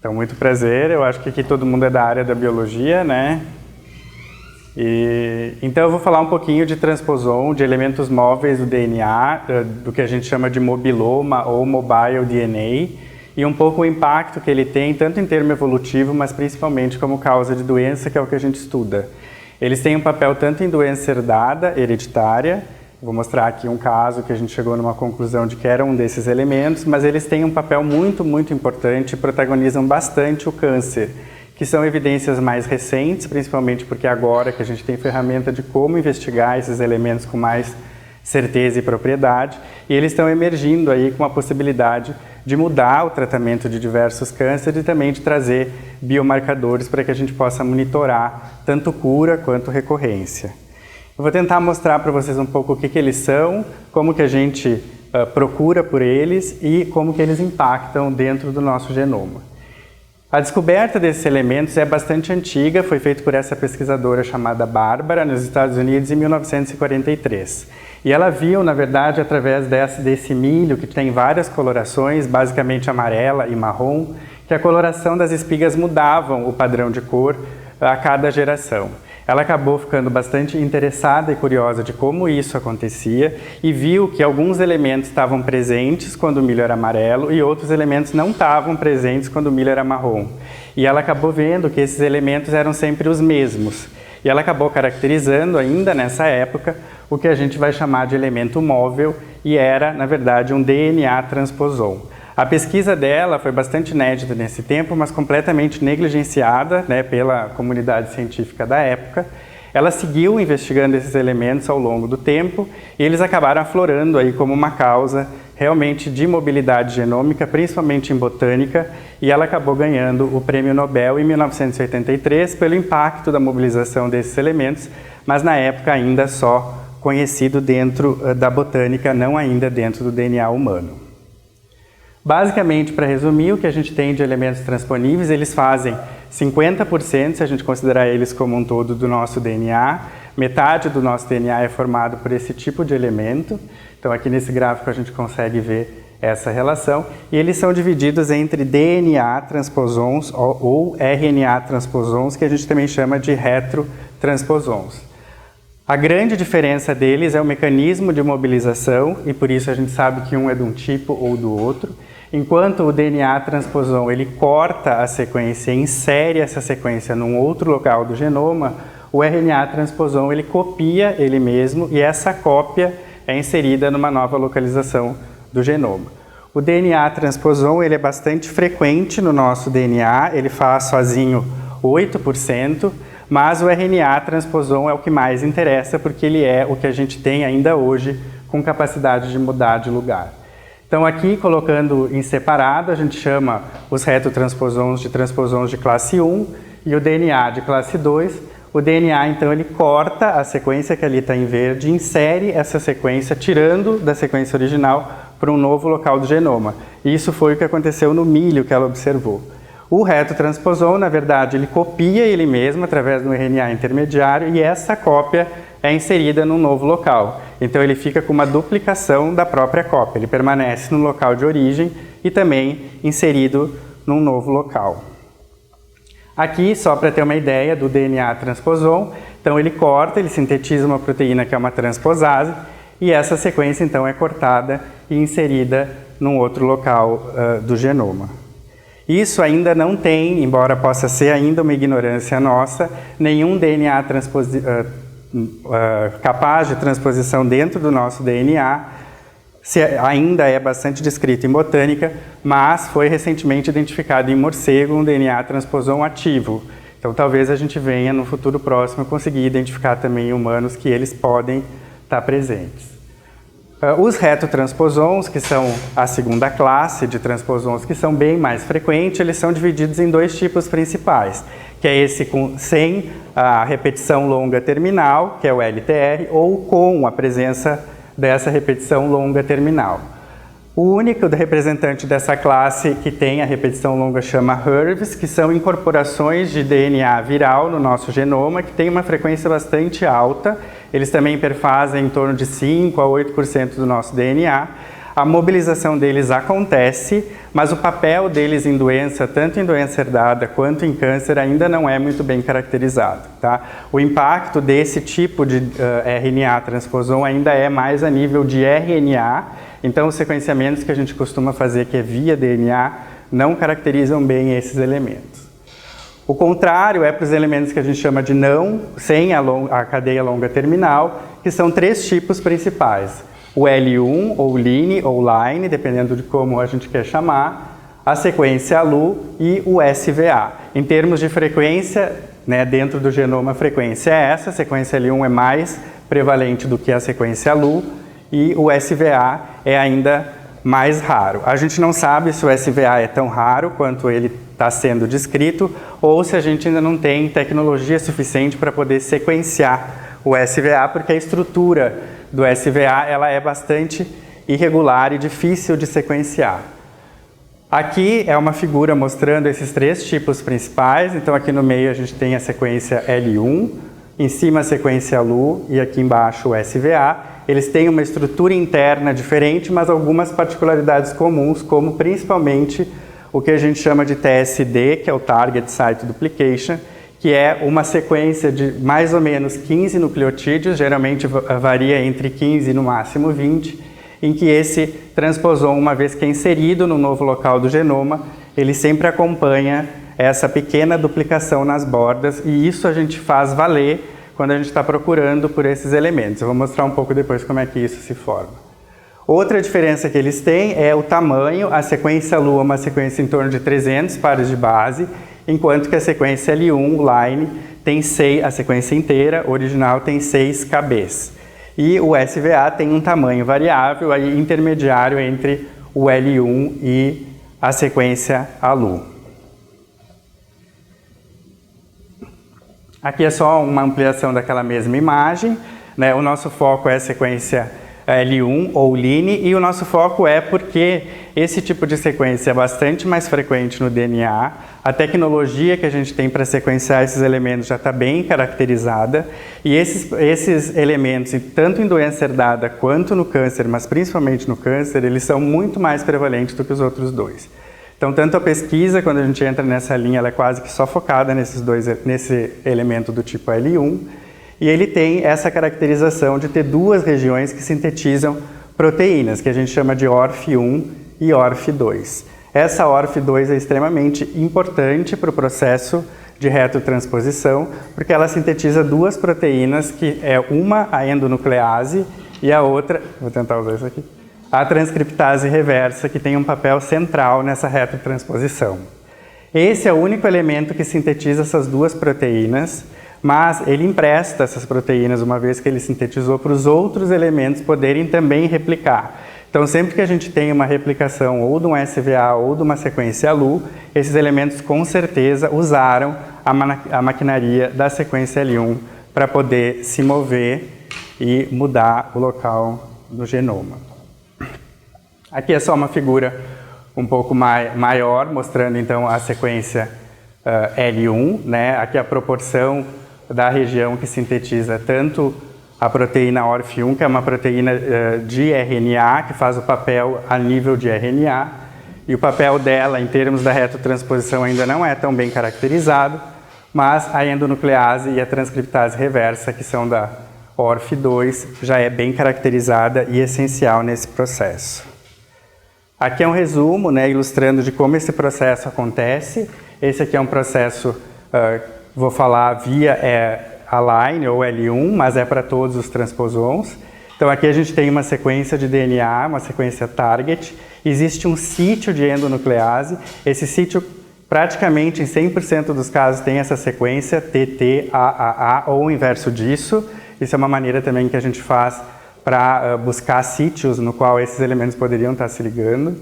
Então, muito prazer, eu acho que aqui todo mundo é da área da biologia, né? Então eu vou falar um pouquinho de transposon, de elementos móveis do DNA, do que a gente chama de mobiloma ou mobile DNA, e um pouco o impacto que ele tem, tanto em termo evolutivo, mas principalmente como causa de doença, que é o que a gente estuda. Eles têm um papel tanto em doença herdada, hereditária, vou mostrar aqui um caso que a gente chegou numa conclusão de que era um desses elementos, mas eles têm um papel muito, muito importante, protagonizam bastante o câncer, que são evidências mais recentes, principalmente porque agora que a gente tem ferramenta de como investigar esses elementos com mais certeza e propriedade, e eles estão emergindo aí com a possibilidade de mudar o tratamento de diversos cânceres e também de trazer biomarcadores para que a gente possa monitorar tanto cura quanto recorrência. Eu vou tentar mostrar para vocês um pouco o que eles são, como que a gente procura por eles e como que eles impactam dentro do nosso genoma. A descoberta desses elementos é bastante antiga, foi feita por essa pesquisadora chamada Bárbara, nos Estados Unidos, em 1943. E ela viu, na verdade, através desse milho, que tem várias colorações, basicamente amarela e marrom, que a coloração das espigas mudavam o padrão de cor a cada geração. Ela acabou ficando bastante interessada e curiosa de como isso acontecia e viu que alguns elementos estavam presentes quando o milho era amarelo e outros elementos não estavam presentes quando o milho era marrom. E ela acabou vendo que esses elementos eram sempre os mesmos. E ela acabou caracterizando ainda nessa época o que a gente vai chamar de elemento móvel e era, na verdade, um DNA transposon. A pesquisa dela foi bastante inédita nesse tempo, mas completamente negligenciada, né, pela comunidade científica da época. Ela seguiu investigando esses elementos ao longo do tempo e eles acabaram aflorando aí como uma causa realmente de mobilidade genômica, principalmente em botânica, e ela acabou ganhando o Prêmio Nobel em 1983 pelo impacto da mobilização desses elementos, mas na época ainda só conhecido dentro da botânica, não ainda dentro do DNA humano. Basicamente, para resumir, o que a gente tem de elementos transponíveis, eles fazem 50%, se a gente considerar eles como um todo, do nosso DNA. Metade do nosso DNA é formado por esse tipo de elemento. Então, aqui nesse gráfico a gente consegue ver essa relação. E eles são divididos entre DNA transposons ou RNA transposons, que a gente também chama de retrotransposons. A grande diferença deles é o mecanismo de mobilização, e por isso a gente sabe que um é de um tipo ou do outro. Enquanto o DNA transposon ele corta a sequência e insere essa sequência num outro local do genoma, o RNA transposon ele copia ele mesmo e essa cópia é inserida numa nova localização do genoma. O DNA transposon ele é bastante frequente no nosso DNA, ele faz sozinho 8%, mas o RNA transposon é o que mais interessa porque ele é o que a gente tem ainda hoje com capacidade de mudar de lugar. Então aqui, colocando em separado, a gente chama os retrotransposons de classe 1 e o DNA de classe 2. O DNA, então, ele corta a sequência que ali está em verde, insere essa sequência, tirando da sequência original para um novo local do genoma. E isso foi o que aconteceu no milho que ela observou. O retrotransposon, na verdade, ele copia ele mesmo através do RNA intermediário e essa cópia é inserida num novo local. Então ele fica com uma duplicação da própria cópia, ele permanece no local de origem e também inserido num novo local. Aqui, só para ter uma ideia do DNA transposon, então ele corta, ele sintetiza uma proteína que é uma transposase e essa sequência então é cortada e inserida num outro local do genoma. Isso ainda não tem, embora possa ser ainda uma ignorância nossa, nenhum DNA capaz de transposição dentro do nosso DNA, ainda é bastante descrito em botânica, mas foi recentemente identificado em morcego um DNA transposon ativo. Então talvez a gente venha no futuro próximo conseguir identificar também em humanos que eles podem estar presentes. Os retrotransposons, que são a segunda classe de transposons que são bem mais frequentes, eles são divididos em dois tipos principais, que é esse sem a repetição longa terminal, que é o LTR, ou com a presença dessa repetição longa terminal. O único representante dessa classe que tem a repetição longa chama HERVs, que são incorporações de DNA viral no nosso genoma, que tem uma frequência bastante alta. Eles também perfazem em torno de 5 a 8% do nosso DNA. a mobilização deles acontece, mas o papel deles em doença, tanto em doença herdada quanto em câncer, ainda não é muito bem caracterizado. Tá? O impacto desse tipo de RNA transposon ainda é mais a nível de RNA, então os sequenciamentos que a gente costuma fazer, que é via DNA, não caracterizam bem esses elementos. O contrário é para os elementos que a gente chama de sem a cadeia longa terminal, que são 3 tipos principais. O L1, ou line, ou line, dependendo de como a gente quer chamar, a sequência ALU e o SVA. Em termos de frequência, né, dentro do genoma a frequência é essa, a sequência L1 é mais prevalente do que a sequência ALU e o SVA é ainda mais raro. A gente não sabe se o SVA é tão raro quanto ele está sendo descrito ou se a gente ainda não tem tecnologia suficiente para poder sequenciar o SVA, porque a estrutura do SVA ela é bastante irregular e difícil de sequenciar. Aqui é uma figura mostrando esses 3 tipos principais, então aqui no meio a gente tem a sequência L1, em cima a sequência LU e aqui embaixo o SVA. Eles têm uma estrutura interna diferente, mas algumas particularidades comuns, como principalmente o que a gente chama de TSD, que é o Target Site Duplication, que é uma sequência de mais ou menos 15 nucleotídeos, geralmente varia entre 15 e no máximo 20, em que esse transposon, uma vez que é inserido no novo local do genoma, ele sempre acompanha essa pequena duplicação nas bordas, e isso a gente faz valer quando a gente está procurando por esses elementos. Eu vou mostrar um pouco depois como é que isso se forma. Outra diferença que eles têm é o tamanho. A sequência LU é uma sequência em torno de 300 pares de base, enquanto que a sequência L1, line, tem 6, a sequência inteira, original, tem 6 KBs. E o SVA tem um tamanho variável, aí intermediário entre o L1 e a sequência ALU. Aqui é só uma ampliação daquela mesma imagem, né? O nosso foco é a sequência L1 ou line, e o nosso foco é porque esse tipo de sequência é bastante mais frequente no DNA, a tecnologia que a gente tem para sequenciar esses elementos já está bem caracterizada, e esses elementos, tanto em doença herdada quanto no câncer, mas principalmente no câncer, eles são muito mais prevalentes do que os outros dois. Então, tanto a pesquisa, quando a gente entra nessa linha, ela é quase que só focada nesse elemento do tipo L1, e ele tem essa caracterização de ter 2 regiões que sintetizam proteínas, que a gente chama de ORF1 e ORF2. Essa ORF2 é extremamente importante para o processo de retrotransposição, porque ela sintetiza 2 proteínas, que é uma a endonuclease e a outra, vou tentar usar isso aqui, a transcriptase reversa, que tem um papel central nessa retrotransposição. Esse é o único elemento que sintetiza essas 2 proteínas, mas ele empresta essas proteínas, uma vez que ele sintetizou, para os outros elementos poderem também replicar. Então, sempre que a gente tem uma replicação ou de um SVA ou de uma sequência LU, esses elementos com certeza usaram a maquinaria da sequência L1 para poder se mover e mudar o local do genoma. Aqui é só uma figura um pouco maior, mostrando então a sequência L1, né? Aqui a proporção da região que sintetiza tanto a proteína ORF1, que é uma proteína de RNA, que faz o papel a nível de RNA, e o papel dela, em termos da retrotransposição, ainda não é tão bem caracterizado, mas a endonuclease e a transcriptase reversa, que são da ORF2, já é bem caracterizada e essencial nesse processo. Aqui é um resumo, né, ilustrando de como esse processo acontece. Esse aqui é um processo, vou falar via a line ou L1, mas é para todos os transposons. Então aqui a gente tem uma sequência de DNA, uma sequência target. Existe um sítio de endonuclease. Esse sítio, praticamente em 100% dos casos, tem essa sequência TT-AAA ou o inverso disso. Isso é uma maneira também que a gente faz para buscar sítios no qual esses elementos poderiam estar se ligando.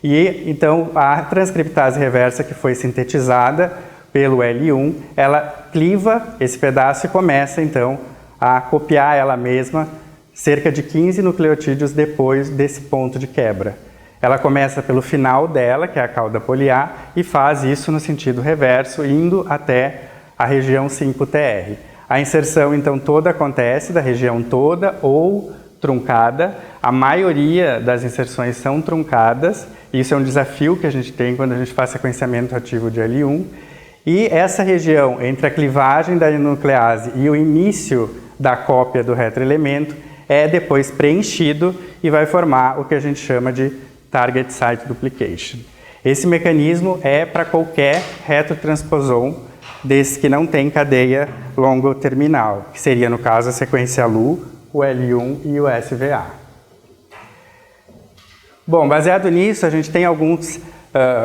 E então a transcriptase reversa, que foi sintetizada pelo L1, ela cliva esse pedaço e começa então a copiar ela mesma cerca de 15 nucleotídeos depois desse ponto de quebra. Ela começa pelo final dela, que é a cauda poliar, e faz isso no sentido reverso, indo até a região 5TR. A inserção então toda acontece da região toda ou truncada, a maioria das inserções são truncadas, isso é um desafio que a gente tem quando a gente faz sequenciamento ativo de L1, e essa região entre a clivagem da nuclease e o início da cópia do retroelemento é depois preenchido e vai formar o que a gente chama de Target Site Duplication. Esse mecanismo é para qualquer retrotransposon desse que não tem cadeia longo-terminal, que seria, no caso, a sequência LU, o L1 e o SVA. Bom, baseado nisso, a gente tem alguns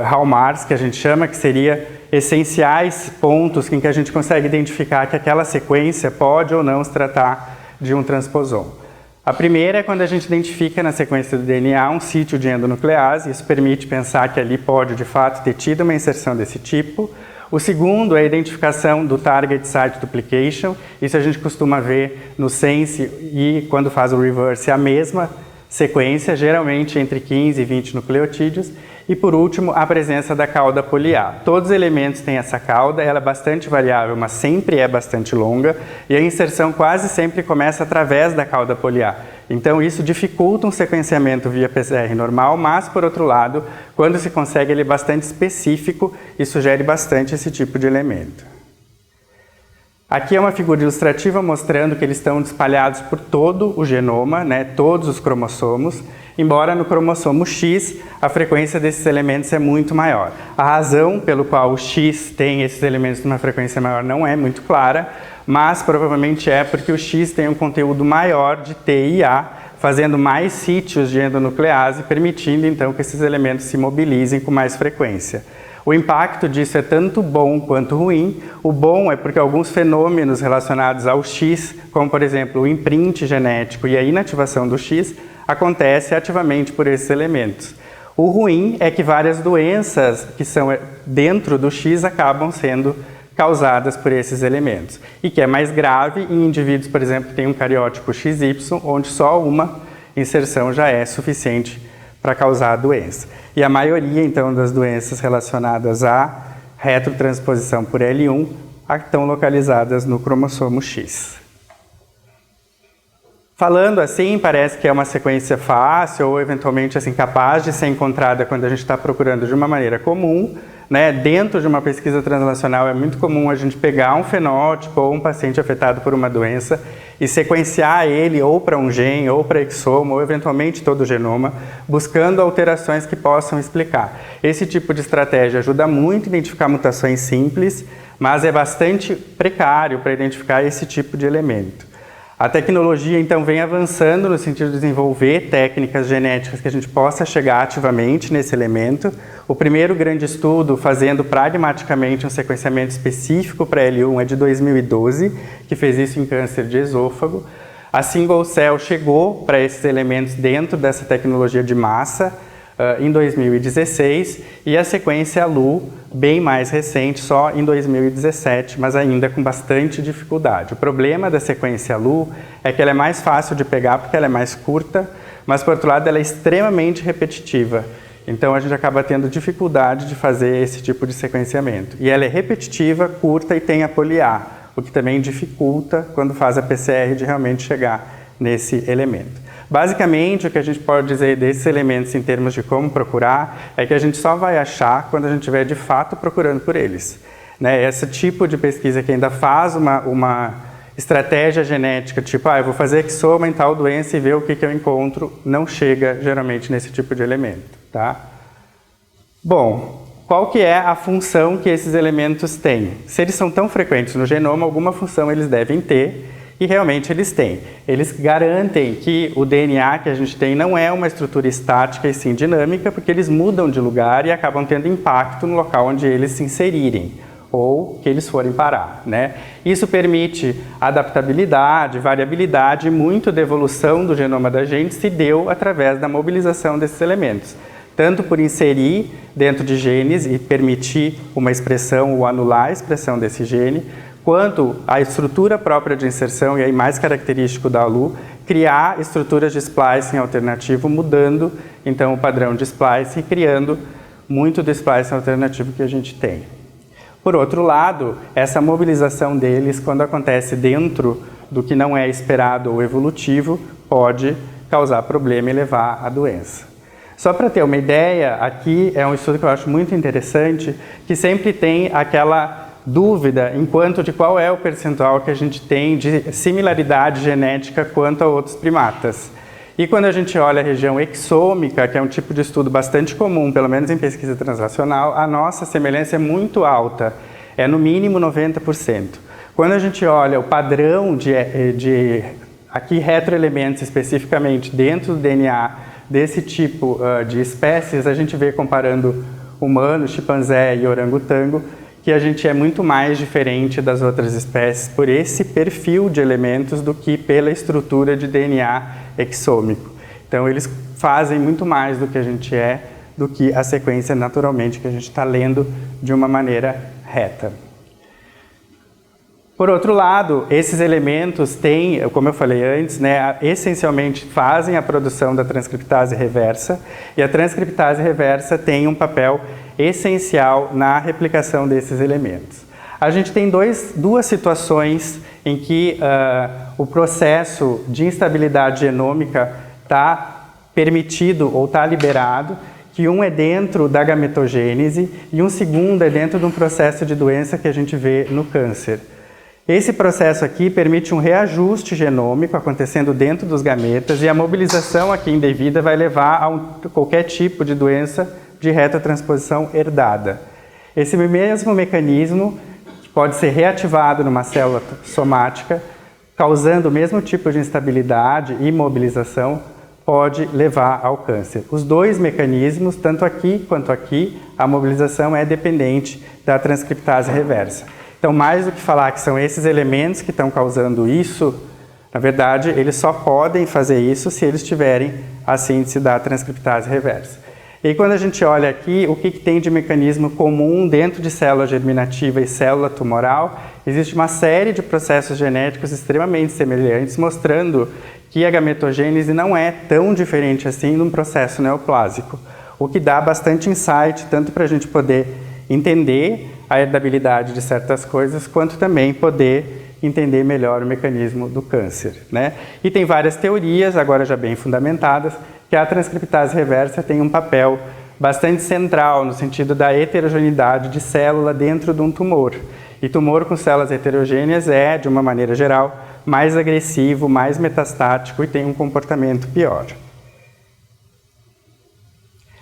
hallmarks que a gente chama, que seria essenciais pontos em que a gente consegue identificar que aquela sequência pode ou não se tratar de um transposon. A primeira é quando a gente identifica na sequência do DNA um sítio de endonuclease, isso permite pensar que ali pode, de fato, ter tido uma inserção desse tipo. O segundo é a identificação do Target Site Duplication, isso a gente costuma ver no Sense e quando faz o Reverse a mesma sequência, geralmente entre 15 e 20 nucleotídeos. E por último, a presença da cauda poliar. Todos os elementos têm essa cauda, ela é bastante variável, mas sempre é bastante longa, e a inserção quase sempre começa através da cauda poliar. Então isso dificulta um sequenciamento via PCR normal, mas por outro lado, quando se consegue ele bastante específico e sugere bastante esse tipo de elemento. Aqui é uma figura ilustrativa mostrando que eles estão espalhados por todo o genoma, né, todos os cromossomos, embora no cromossomo X a frequência desses elementos é muito maior. A razão pelo qual o X tem esses elementos numa frequência maior não é muito clara, mas provavelmente é porque o X tem um conteúdo maior de T e A, fazendo mais sítios de endonuclease, permitindo então que esses elementos se mobilizem com mais frequência. O impacto disso é tanto bom quanto ruim. O bom é porque alguns fenômenos relacionados ao X, como por exemplo o imprint genético e a inativação do X, acontece ativamente por esses elementos. O ruim é que várias doenças que são dentro do X acabam sendo causadas por esses elementos. E que é mais grave em indivíduos, por exemplo, que têm um cariótipo XY, onde só uma inserção já é suficiente para causar a doença. E a maioria, então, das doenças relacionadas à retrotransposição por L1 estão localizadas no cromossomo X. Falando assim, parece que é uma sequência fácil ou, eventualmente, assim, capaz de ser encontrada quando a gente está procurando de uma maneira comum, né? Dentro de uma pesquisa translacional é muito comum a gente pegar um fenótipo ou um paciente afetado por uma doença e sequenciar ele ou para um gene, ou para exoma, ou eventualmente todo o genoma, buscando alterações que possam explicar. Esse tipo de estratégia ajuda muito a identificar mutações simples, mas é bastante precário para identificar esse tipo de elemento. A tecnologia, então, vem avançando no sentido de desenvolver técnicas genéticas que a gente possa chegar ativamente nesse elemento. O primeiro grande estudo fazendo pragmaticamente um sequenciamento específico para L1 é de 2012, que fez isso em câncer de esôfago. A Single Cell chegou para esses elementos dentro dessa tecnologia de massa em 2016 e a sequência LU, bem mais recente, só em 2017, mas ainda com bastante dificuldade. O problema da sequência LU é que ela é mais fácil de pegar porque ela é mais curta, mas por outro lado ela é extremamente repetitiva. Então a gente acaba tendo dificuldade de fazer esse tipo de sequenciamento. E ela é repetitiva, curta e tem a poliA, o que também dificulta quando faz a PCR de realmente chegar nesse elemento. Basicamente, o que a gente pode dizer desses elementos em termos de como procurar é que a gente só vai achar quando a gente estiver de fato procurando por eles. Né? Esse tipo de pesquisa que ainda faz uma estratégia genética, tipo, eu vou fazer exoma em tal doença e ver o que eu encontro, não chega geralmente nesse tipo de elemento. Tá? Bom, qual que é a função que esses elementos têm? Se eles são tão frequentes no genoma, alguma função eles devem ter. E realmente eles têm. Eles garantem que o DNA que a gente tem não é uma estrutura estática e sim dinâmica, porque eles mudam de lugar e acabam tendo impacto no local onde eles se inserirem ou que eles forem parar, né? Isso permite adaptabilidade, variabilidade e muito da evolução do genoma da gente se deu através da mobilização desses elementos. Tanto por inserir dentro de genes e permitir uma expressão ou anular a expressão desse gene, quanto a estrutura própria de inserção, e aí mais característico da ALU, criar estruturas de splicing alternativo, mudando então o padrão de splicing e criando muito do splicing alternativo que a gente tem. Por outro lado, essa mobilização deles, quando acontece dentro do que não é esperado ou evolutivo, pode causar problema e levar à doença. Só para ter uma ideia, aqui é um estudo que eu acho muito interessante, que sempre tem aquela dúvida enquanto de qual é o percentual que a gente tem de similaridade genética quanto a outros primatas. E quando a gente olha a região exômica, que é um tipo de estudo bastante comum, pelo menos em pesquisa translacional, a nossa semelhança é muito alta, é no mínimo 90%. Quando a gente olha o padrão de aqui retroelementos especificamente dentro do DNA desse tipo de espécies, a gente vê comparando humano, chimpanzé e orangotango, que a gente é muito mais diferente das outras espécies por esse perfil de elementos do que pela estrutura de DNA exômico. Então eles fazem muito mais do que a gente é, do que a sequência naturalmente que a gente está lendo de uma maneira reta. Por outro lado, esses elementos têm, como eu falei antes, né, essencialmente fazem a produção da transcriptase reversa, e a transcriptase reversa tem um papel essencial na replicação desses elementos. A gente tem duas situações em que o processo de instabilidade genômica está permitido ou está liberado, que um é dentro da gametogênese e um segundo é dentro de um processo de doença que a gente vê no câncer. Esse processo aqui permite um reajuste genômico acontecendo dentro dos gametas e a mobilização aqui indevida vai levar a qualquer tipo de doença de retotransposição herdada. Esse mesmo mecanismo pode ser reativado numa célula somática, causando o mesmo tipo de instabilidade e mobilização, pode levar ao câncer. Os dois mecanismos, tanto aqui quanto aqui, a mobilização é dependente da transcriptase reversa. Então, mais do que falar que são esses elementos que estão causando isso, na verdade, eles só podem fazer isso se eles tiverem a síntese da transcriptase reversa. E quando a gente olha aqui, o que tem de mecanismo comum dentro de célula germinativa e célula tumoral, existe uma série de processos genéticos extremamente semelhantes, mostrando que a gametogênese não é tão diferente assim num processo neoplásico, o que dá bastante insight, tanto para a gente poder entender a herdabilidade de certas coisas, quanto também poder entender melhor o mecanismo do câncer, né? E tem várias teorias, agora já bem fundamentadas, que a transcriptase reversa tem um papel bastante central no sentido da heterogeneidade de célula dentro de um tumor. E tumor com células heterogêneas é, de uma maneira geral, mais agressivo, mais metastático e tem um comportamento pior.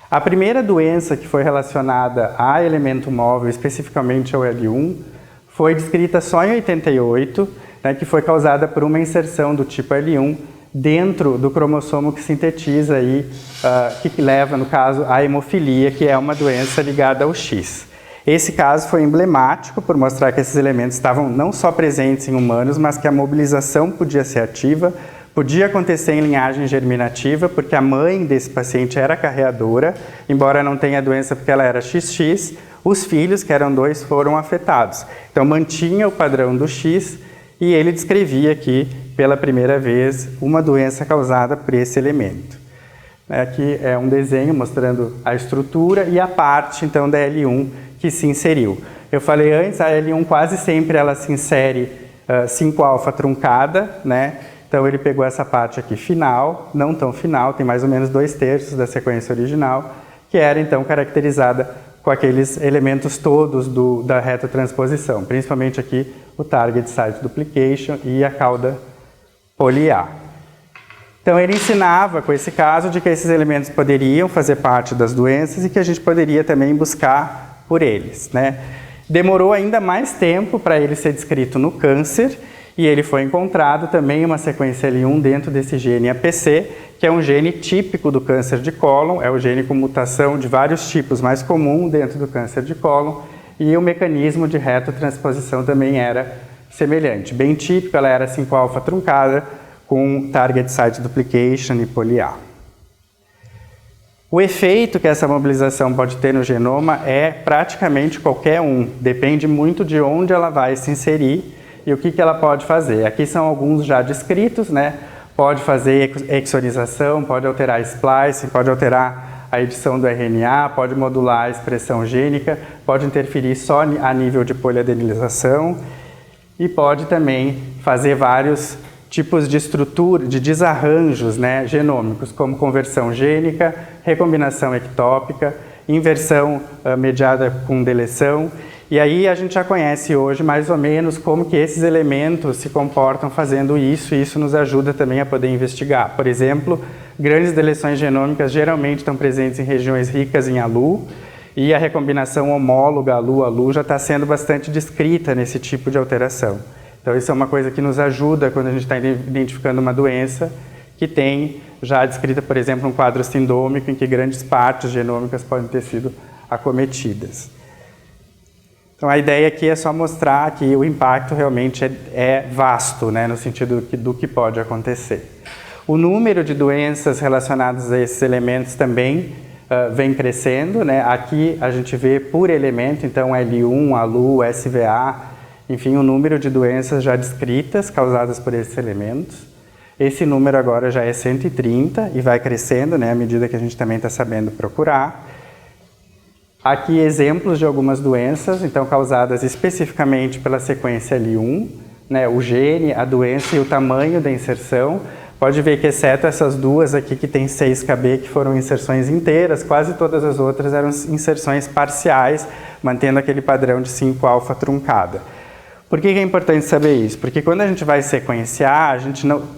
A primeira doença que foi relacionada a elemento móvel, especificamente ao L1, foi descrita só em 88, né, que foi causada por uma inserção do tipo L1 dentro do cromossomo que sintetiza aí, que leva, no caso, à hemofilia, que é uma doença ligada ao X. Esse caso foi emblemático por mostrar que esses elementos estavam não só presentes em humanos, mas que a mobilização podia ser ativa, podia acontecer em linhagem germinativa, porque a mãe desse paciente era carreadora, embora não tenha a doença porque ela era XX, os filhos, que eram 2, foram afetados. Então mantinha o padrão do X e ele descrevia aqui, pela primeira vez, uma doença causada por esse elemento. Aqui é um desenho mostrando a estrutura e a parte, então, da L1 que se inseriu. Eu falei antes, a L1 quase sempre ela se insere 5-alfa truncada, né? Então ele pegou essa parte aqui final, não tão final, tem mais ou menos 2/3 da sequência original, que era então caracterizada com aqueles elementos todos da retotransposição, principalmente aqui o target site duplication e a cauda poli-A. Então ele ensinava com esse caso de que esses elementos poderiam fazer parte das doenças e que a gente poderia também buscar por eles, né? Demorou ainda mais tempo para ele ser descrito no câncer, e ele foi encontrado também uma sequência L1 dentro desse gene APC, que é um gene típico do câncer de cólon, é o gene com mutação de vários tipos mais comum dentro do câncer de cólon, e o mecanismo de retotransposição também era semelhante. Bem típico, ela era 5-alfa truncada, com target site duplication e poli-A. O efeito que essa mobilização pode ter no genoma é praticamente qualquer um, depende muito de onde ela vai se inserir e o que ela pode fazer. Aqui são alguns já descritos, né? Pode fazer exonização, pode alterar splicing, pode alterar a edição do RNA, pode modular a expressão gênica, pode interferir só a nível de poliadenilização. e pode também fazer vários tipos de estrutura, de desarranjos, né, genômicos, como conversão gênica, recombinação ectópica, inversão mediada com deleção. E aí a gente já conhece hoje mais ou menos como que esses elementos se comportam fazendo isso, e isso nos ajuda também a poder investigar. Por exemplo, grandes deleções genômicas geralmente estão presentes em regiões ricas em ALU, e a recombinação homóloga ALU-ALU já está sendo bastante descrita nesse tipo de alteração. Então isso é uma coisa que nos ajuda quando a gente está identificando uma doença que tem já descrita, por exemplo, um quadro sindômico em que grandes partes genômicas podem ter sido acometidas. Então a ideia aqui é só mostrar que o impacto realmente é vasto, né, no sentido do que pode acontecer. O número de doenças relacionadas a esses elementos também vem crescendo, né? Aqui a gente vê por elemento, então L1, ALU, SVA, enfim, o número de doenças já descritas causadas por esses elementos. Esse número agora já é 130 e vai crescendo, né, à medida que a gente também está sabendo procurar. Aqui exemplos de algumas doenças, então causadas especificamente pela sequência L1, né, o gene, a doença e o tamanho da inserção. Pode ver que exceto essas duas aqui que tem 6KB, que foram inserções inteiras, quase todas as outras eram inserções parciais, mantendo aquele padrão de 5-alfa truncada. Por que é importante saber isso? Porque quando a gente vai sequenciar,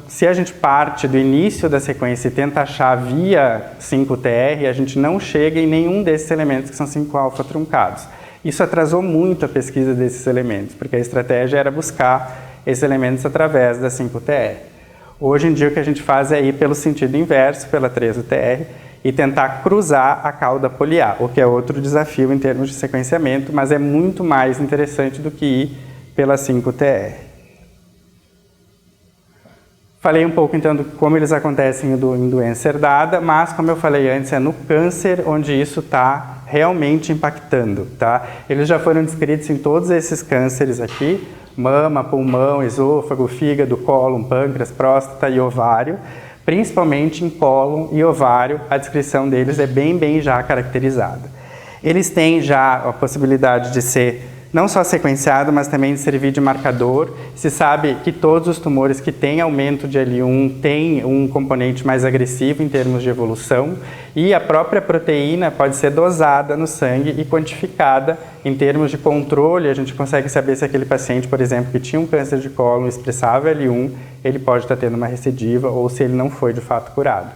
se a gente parte do início da sequência e tenta achar via 5TR, a gente não chega em nenhum desses elementos que são 5-alfa truncados. Isso atrasou muito a pesquisa desses elementos, porque a estratégia era buscar esses elementos através da 5TR. Hoje em dia o que a gente faz é ir pelo sentido inverso, pela 13TR, e tentar cruzar a cauda poliar, o que é outro desafio em termos de sequenciamento, mas é muito mais interessante do que ir pela 5TR. Falei um pouco então de como eles acontecem em doença herdada, mas como eu falei antes, é no câncer onde isso está realmente impactando, tá? Eles já foram descritos em todos esses cânceres aqui, mama, pulmão, esôfago, fígado, cólon, pâncreas, próstata e ovário. Principalmente em cólon e ovário, a descrição deles é bem já caracterizada. Eles têm já a possibilidade de ser não só sequenciado, mas também de servir de marcador. Se sabe que todos os tumores que têm aumento de L1 têm um componente mais agressivo em termos de evolução, e a própria proteína pode ser dosada no sangue e quantificada em termos de controle. A gente consegue saber se aquele paciente, por exemplo, que tinha um câncer de cólon expressava L1, ele pode estar tendo uma recidiva, ou se ele não foi de fato curado.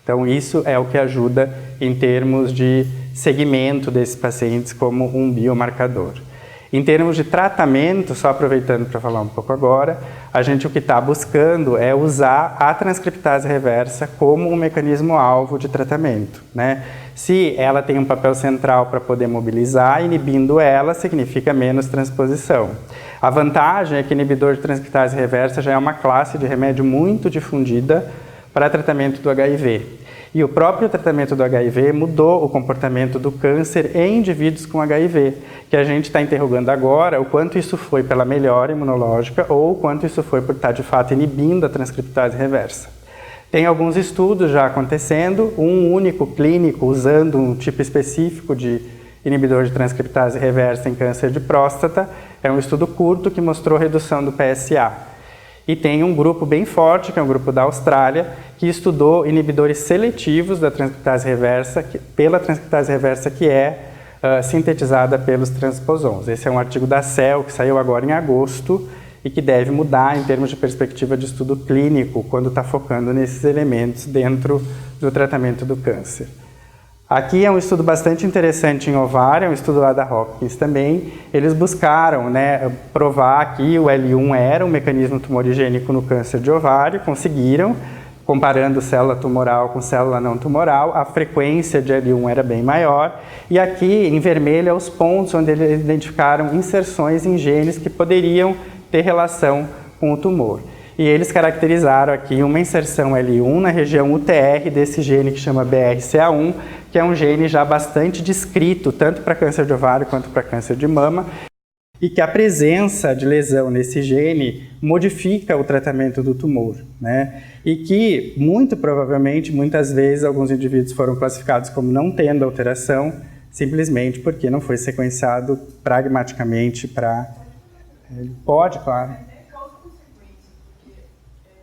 Então isso é o que ajuda em termos de segmento desses pacientes como um biomarcador. Em termos de tratamento, só aproveitando para falar um pouco agora, a gente o que está buscando é usar a transcriptase reversa como um mecanismo-alvo de tratamento, né? Se ela tem um papel central para poder mobilizar, inibindo ela significa menos transposição. A vantagem é que inibidor de transcriptase reversa já é uma classe de remédio muito difundida para tratamento do HIV. E o próprio tratamento do HIV mudou o comportamento do câncer em indivíduos com HIV, que a gente está interrogando agora o quanto isso foi pela melhora imunológica ou o quanto isso foi por estar de fato inibindo a transcriptase reversa. Tem alguns estudos já acontecendo, um único clínico usando um tipo específico de inibidor de transcriptase reversa em câncer de próstata, é um estudo curto que mostrou redução do PSA. E tem um grupo bem forte, que é um grupo da Austrália, que estudou inibidores seletivos da transcriptase reversa, pela transcriptase reversa que é sintetizada pelos transposons. Esse é um artigo da Cell que saiu agora em agosto e que deve mudar em termos de perspectiva de estudo clínico quando está focando nesses elementos dentro do tratamento do câncer. Aqui é um estudo bastante interessante em ovário, é um estudo lá da Hopkins também. Eles buscaram, né, provar que o L1 era um mecanismo tumorigênico no câncer de ovário, conseguiram, comparando célula tumoral com célula não tumoral, a frequência de L1 era bem maior. E aqui, em vermelho, é os pontos onde eles identificaram inserções em genes que poderiam ter relação com o tumor. E eles caracterizaram aqui uma inserção L1 na região UTR desse gene que chama BRCA1, que é um gene já bastante descrito, tanto para câncer de ovário quanto para câncer de mama, e que a presença de lesão nesse gene modifica o tratamento do tumor, né? E que, muito provavelmente, muitas vezes, alguns indivíduos foram classificados como não tendo alteração, simplesmente porque não foi sequenciado pragmaticamente para Ele pode, claro. É causa e consequência, porque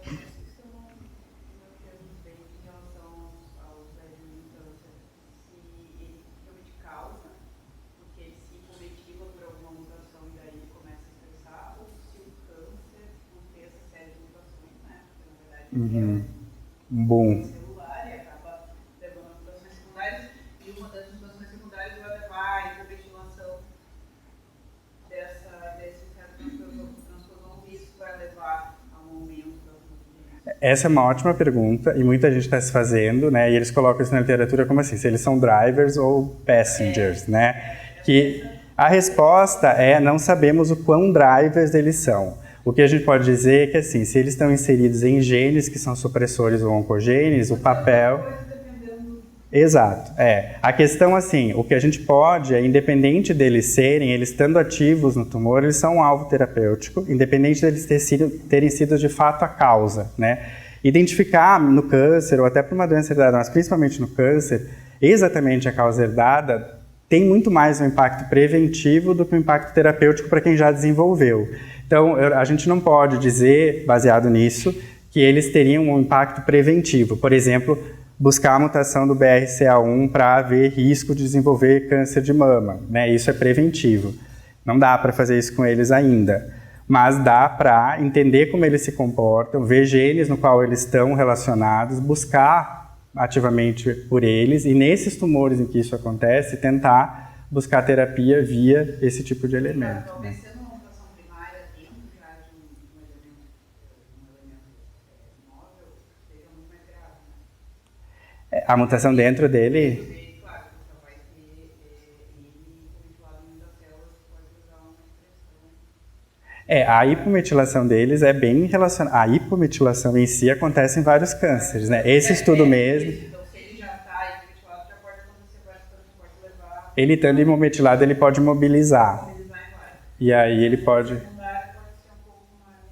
isso eu não entendo bem em relação aos velhos de câncer. Se ele realmente causa, porque ele se coletiva por alguma mutação e daí ele começa a expressar, ou se o câncer não tem essa série de mutações, né? Porque na verdade Bom. celular e acaba levando a mutações secundárias, e uma das mutações secundárias vai levar à hipoventilação desse transposão, isso vai levar a um aumento das mutações. Essa é uma ótima pergunta e muita gente está se fazendo, né? E eles colocam isso na literatura como assim, se eles são drivers ou passengers, né? Que a resposta é não sabemos o quão drivers eles são. O que a gente pode dizer é que assim, se eles estão inseridos em genes que são supressores ou oncogenes, o papel... Exato, A questão, assim, o que a gente pode é, independente deles serem, eles estando ativos no tumor, eles são um alvo terapêutico, independente deles terem sido de fato a causa, né? Identificar no câncer, ou até para uma doença herdada, mas principalmente no câncer, exatamente a causa herdada, tem muito mais um impacto preventivo do que um impacto terapêutico para quem já desenvolveu. Então, a gente não pode dizer, baseado nisso, que eles teriam um impacto preventivo. Por exemplo, buscar a mutação do BRCA1 para haver risco de desenvolver câncer de mama, né? Isso é preventivo. Não dá para fazer isso com eles ainda, mas dá para entender como eles se comportam, ver genes no qual eles estão relacionados, buscar ativamente por eles e nesses tumores em que isso acontece, tentar buscar terapia via esse tipo de elemento. Talvez sendo uma mutação primária dentro já de um elemento móvel, seja muito mais grave, né? A mutação dentro dele... Claro, você vai ter ele habituado em muitas células que pode usar uma expressão. A hipometilação deles é bem relacionada. A hipometilação em si acontece em vários cânceres, né? Esse estudo mesmo... Então, se ele já está hipometilado, já pode acontecer várias coisas que pode levar... Ele estando imometilado, ele pode mobilizar. Mobilizar em vários. E aí ele pode... Secundário pode ser um pouco mais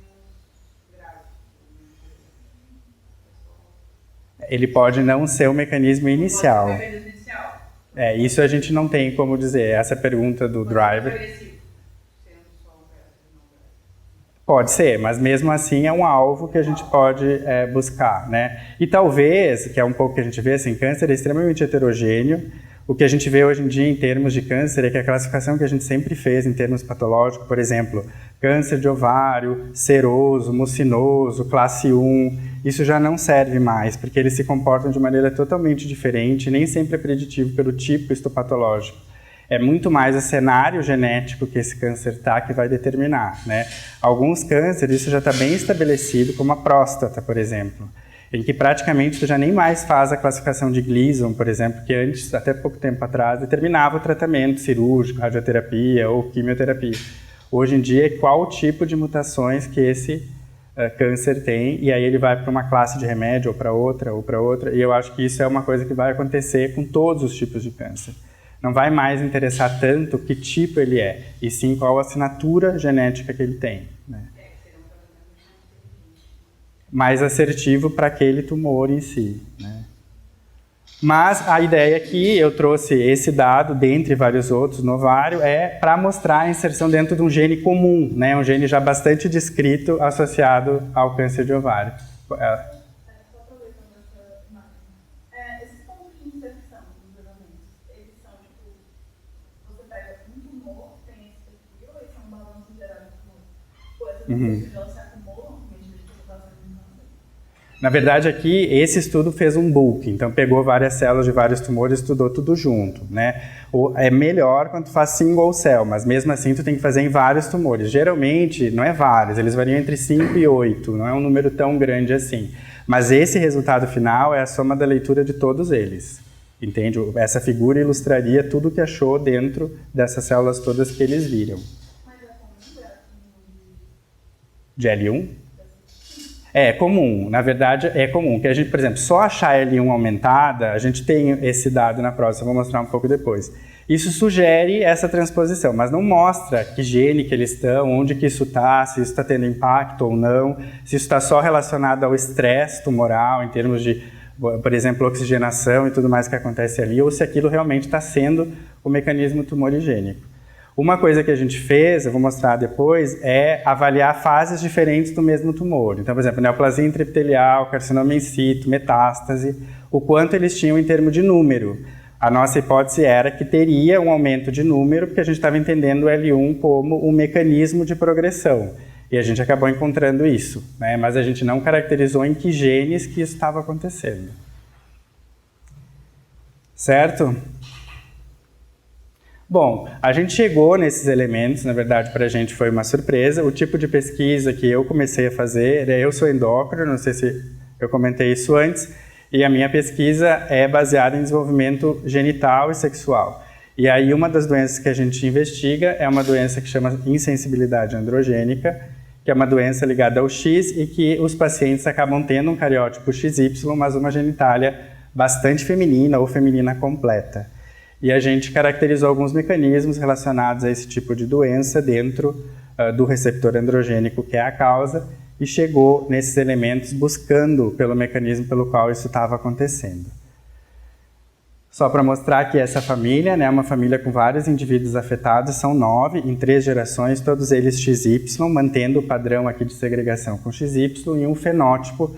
grave. Ele pode não ser o mecanismo inicial. Pode ser o mecanismo inicial. Isso a gente não tem como dizer. Essa pergunta do driver... Agressivo, sendo só um câncer, não grave. Pode ser, mas mesmo assim é um alvo que a gente pode buscar, né? E talvez, que é um pouco que a gente vê, assim, câncer é extremamente heterogêneo. O que a gente vê hoje em dia em termos de câncer é que a classificação que a gente sempre fez em termos patológicos, por exemplo, câncer de ovário, seroso, mucinoso, classe 1, isso já não serve mais, porque eles se comportam de maneira totalmente diferente, nem sempre é preditivo pelo tipo histopatológico. É muito mais o cenário genético que esse câncer está que vai determinar, né? Alguns cânceres, isso já está bem estabelecido, como a próstata, por exemplo, em que praticamente tu já nem mais faz a classificação de Gleason, por exemplo, que antes, até pouco tempo atrás, determinava o tratamento cirúrgico, radioterapia ou quimioterapia. Hoje em dia, é qual tipo de mutações que esse câncer tem, e aí ele vai para uma classe de remédio, ou para outra, e eu acho que isso é uma coisa que vai acontecer com todos os tipos de câncer. Não vai mais interessar tanto que tipo ele é, e sim qual a assinatura genética que ele tem, né? Mais assertivo para aquele tumor em si, né? Mas a ideia aqui, eu trouxe esse dado, dentre vários outros, no ovário, é para mostrar a inserção dentro de um gene comum, né? Um gene já bastante descrito associado ao câncer de ovário. Só aproveitando essa imagem. Esses pontos de inserção dos geramentos, eles são tipo, você pega um tumor, tem esse perfil, ou eles são um balanço geral de tumor? Ou essas pessoas elas se acumulam, medida de população de câncer? Na verdade, aqui, esse estudo fez um bulk, então pegou várias células de vários tumores e estudou tudo junto, né? É melhor quando tu faz single cell, mas mesmo assim tu tem que fazer em vários tumores. Geralmente, não é vários, eles variam entre 5 e 8, não é um número tão grande assim. Mas esse resultado final é a soma da leitura de todos eles, entende? Essa figura ilustraria tudo o que achou dentro dessas células todas que eles viram. Mas é comum, De L1? É comum, na verdade é comum, que a gente, por exemplo, só achar L1 aumentada, a gente tem esse dado na próxima, vou mostrar um pouco depois. Isso sugere essa transposição, mas não mostra que gene que eles estão, onde que isso está, se isso está tendo impacto ou não, se isso está só relacionado ao estresse tumoral, em termos de, por exemplo, oxigenação e tudo mais que acontece ali, ou se aquilo realmente está sendo o mecanismo tumorigênico. Uma coisa que a gente fez, eu vou mostrar depois, é avaliar fases diferentes do mesmo tumor. Então, por exemplo, neoplasia intraepitelial, carcinoma in situ, metástase, o quanto eles tinham em termos de número. A nossa hipótese era que teria um aumento de número, porque a gente estava entendendo o L1 como um mecanismo de progressão. E a gente acabou encontrando isso, né? Mas a gente não caracterizou em que genes que isso estava acontecendo. Certo? Bom, a gente chegou nesses elementos, na verdade para a gente foi uma surpresa. O tipo de pesquisa que eu comecei a fazer, eu sou endócrino, não sei se eu comentei isso antes, e a minha pesquisa é baseada em desenvolvimento genital e sexual. E aí uma das doenças que a gente investiga é uma doença que chama insensibilidade androgênica, que é uma doença ligada ao X e que os pacientes acabam tendo um cariótipo XY, mas uma genitália bastante feminina ou feminina completa. E a gente caracterizou alguns mecanismos relacionados a esse tipo de doença dentro do receptor androgênico, que é a causa, e chegou nesses elementos buscando pelo mecanismo pelo qual isso estava acontecendo. Só para mostrar que essa família, né, é uma família com vários indivíduos afetados, são 9, em 3 gerações, todos eles XY, mantendo o padrão aqui de segregação com XY e um fenótipo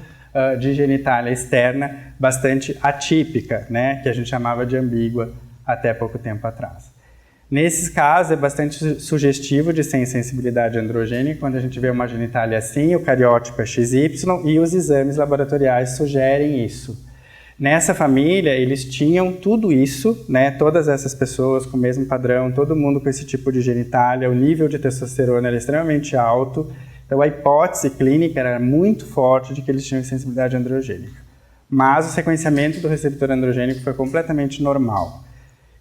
de genitália externa bastante atípica, né, que a gente chamava de ambígua até pouco tempo atrás. Nesses casos, é bastante sugestivo de ser insensibilidade androgênica, quando a gente vê uma genitália assim, o cariótipo é XY e os exames laboratoriais sugerem isso. Nessa família, eles tinham tudo isso, né, todas essas pessoas com o mesmo padrão, todo mundo com esse tipo de genitália, o nível de testosterona era extremamente alto, então a hipótese clínica era muito forte de que eles tinham insensibilidade androgênica. Mas o sequenciamento do receptor androgênico foi completamente normal.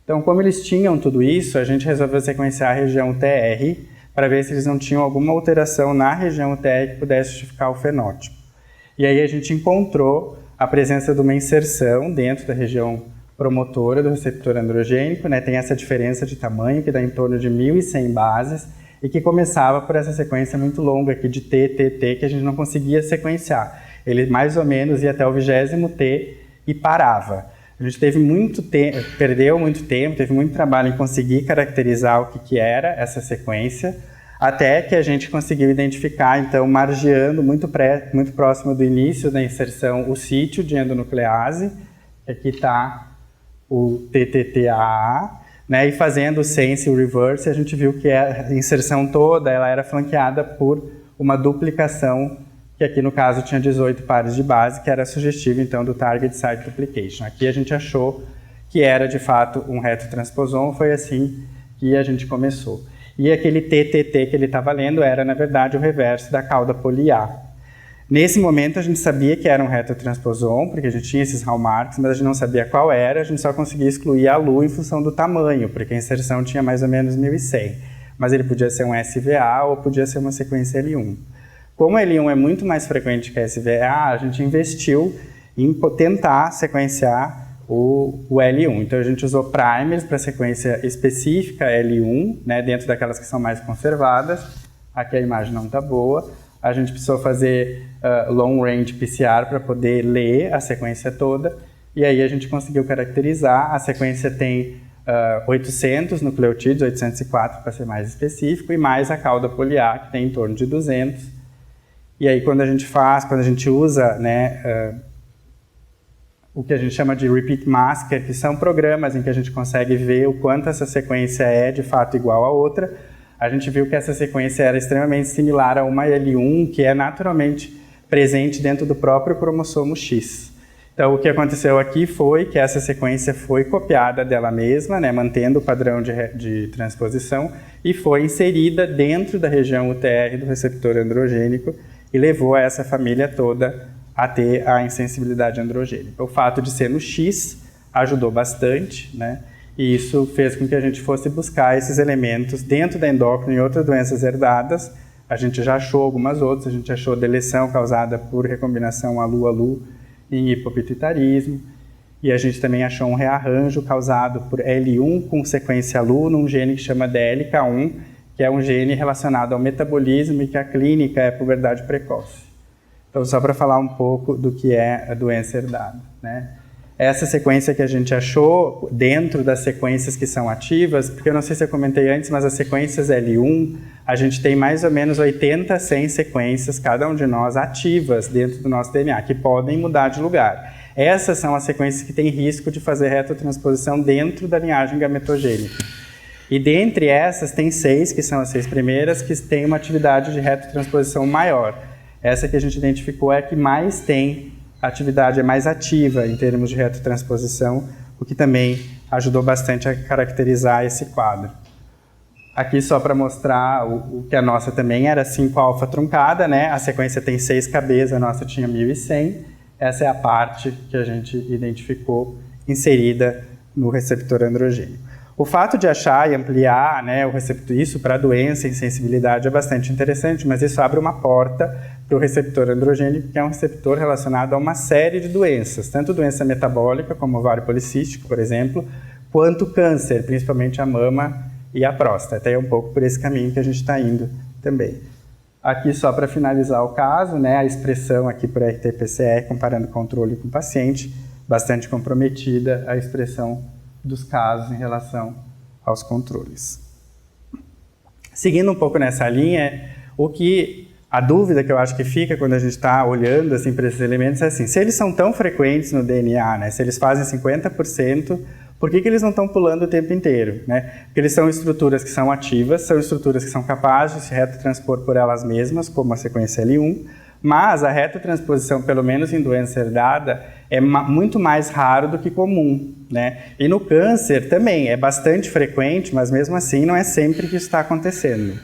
Então, como eles tinham tudo isso, a gente resolveu sequenciar a região TR para ver se eles não tinham alguma alteração na região TR que pudesse justificar o fenótipo. E aí a gente encontrou a presença de uma inserção dentro da região promotora do receptor androgênico, né? Tem essa diferença de tamanho que dá em torno de 1.100 bases e que começava por essa sequência muito longa aqui de T, T, T, que a gente não conseguia sequenciar. Ele mais ou menos ia até o 20º T e parava. A gente teve muito tempo, perdeu muito tempo, teve muito trabalho em conseguir caracterizar o que era essa sequência, até que a gente conseguiu identificar, então, margeando muito próximo do início da inserção, o sítio de endonuclease, aqui está o TTTA, né, e fazendo o sense e o reverse, a gente viu que a inserção toda ela era flanqueada por uma duplicação, que aqui no caso tinha 18 pares de base, que era sugestivo então do Target Site Duplication. Aqui a gente achou que era de fato um retotransposon, foi assim que a gente começou. E aquele TTT que ele estava lendo era, na verdade, o reverso da cauda poli-A. Nesse momento a gente sabia que era um retotransposon, porque a gente tinha esses hallmarks, mas a gente não sabia qual era, a gente só conseguia excluir a LU em função do tamanho, porque a inserção tinha mais ou menos 1.100. Mas ele podia ser um SVA ou podia ser uma sequência L1. Como a L1 é muito mais frequente que a SVA, a gente investiu em tentar sequenciar o L1. Então a gente usou primers para sequência específica L1, né, dentro daquelas que são mais conservadas. Aqui a imagem não está boa. A gente precisou fazer long range PCR para poder ler a sequência toda. E aí a gente conseguiu caracterizar. A sequência tem 800 nucleotídeos, 804 para ser mais específico, e mais a cauda poli-A, que tem em torno de 200. E aí quando a gente usa, né, o que a gente chama de repeat masker, que são programas em que a gente consegue ver o quanto essa sequência é de fato igual a outra, a gente viu que essa sequência era extremamente similar a uma L1, que é naturalmente presente dentro do próprio cromossomo X. Então o que aconteceu aqui foi que essa sequência foi copiada dela mesma, né, mantendo o padrão de transposição, e foi inserida dentro da região UTR do receptor androgênico, e levou a essa família toda a ter a insensibilidade androgênica. O fato de ser no X ajudou bastante, né? E isso fez com que a gente fosse buscar esses elementos dentro da endócrina e outras doenças herdadas. A gente já achou algumas outras, a gente achou deleção causada por recombinação ALU-ALU em hipopituitarismo, e a gente também achou um rearranjo causado por L1 com sequência ALU num gene que chama DLK1, que é um gene relacionado ao metabolismo e que a clínica é a puberdade precoce. Então, só para falar um pouco do que é a doença herdada, né? essa sequência que a gente achou dentro das sequências que são ativas, porque eu não sei se eu comentei antes, mas as sequências L1, a gente tem mais ou menos 80 a 100 sequências, cada um de nós, ativas dentro do nosso DNA, que podem mudar de lugar. Essas são as sequências que têm risco de fazer retotransposição dentro da linhagem gametogênica. E dentre essas, tem 6, que são as 6 primeiras, que têm uma atividade de retotransposição maior. Essa que a gente identificou é a que mais tem atividade, é mais ativa em termos de retotransposição, o que também ajudou bastante a caracterizar esse quadro. Aqui só para mostrar o que a nossa também era 5-alfa truncada, né? A sequência tem 6 Kbs, a nossa tinha 1100. Essa é a parte que a gente identificou inserida no receptor androgênico. O fato de achar e ampliar, né, o receptor, isso para doença e sensibilidade é bastante interessante, mas isso abre uma porta para o receptor androgênico, que é um receptor relacionado a uma série de doenças, tanto doença metabólica, como ovário policístico, por exemplo, quanto câncer, principalmente a mama e a próstata. É um pouco por esse caminho que a gente está indo também. Aqui, só para finalizar o caso, né, a expressão aqui por RT-PCR, comparando controle com paciente, bastante comprometida a expressão dos casos em relação aos controles. Seguindo um pouco nessa linha, a dúvida que eu acho que fica quando a gente está olhando assim, para esses elementos é assim, se eles são tão frequentes no DNA, né, se eles fazem 50%, por que eles não estão pulando o tempo inteiro? Né? Porque eles são estruturas que são ativas, são estruturas que são capazes de se retotranspor por elas mesmas, como a sequência L1, mas a retotransposição, pelo menos em doença herdada, é muito mais raro do que comum. Né? E no câncer também é bastante frequente, mas mesmo assim não é sempre que isso está acontecendo.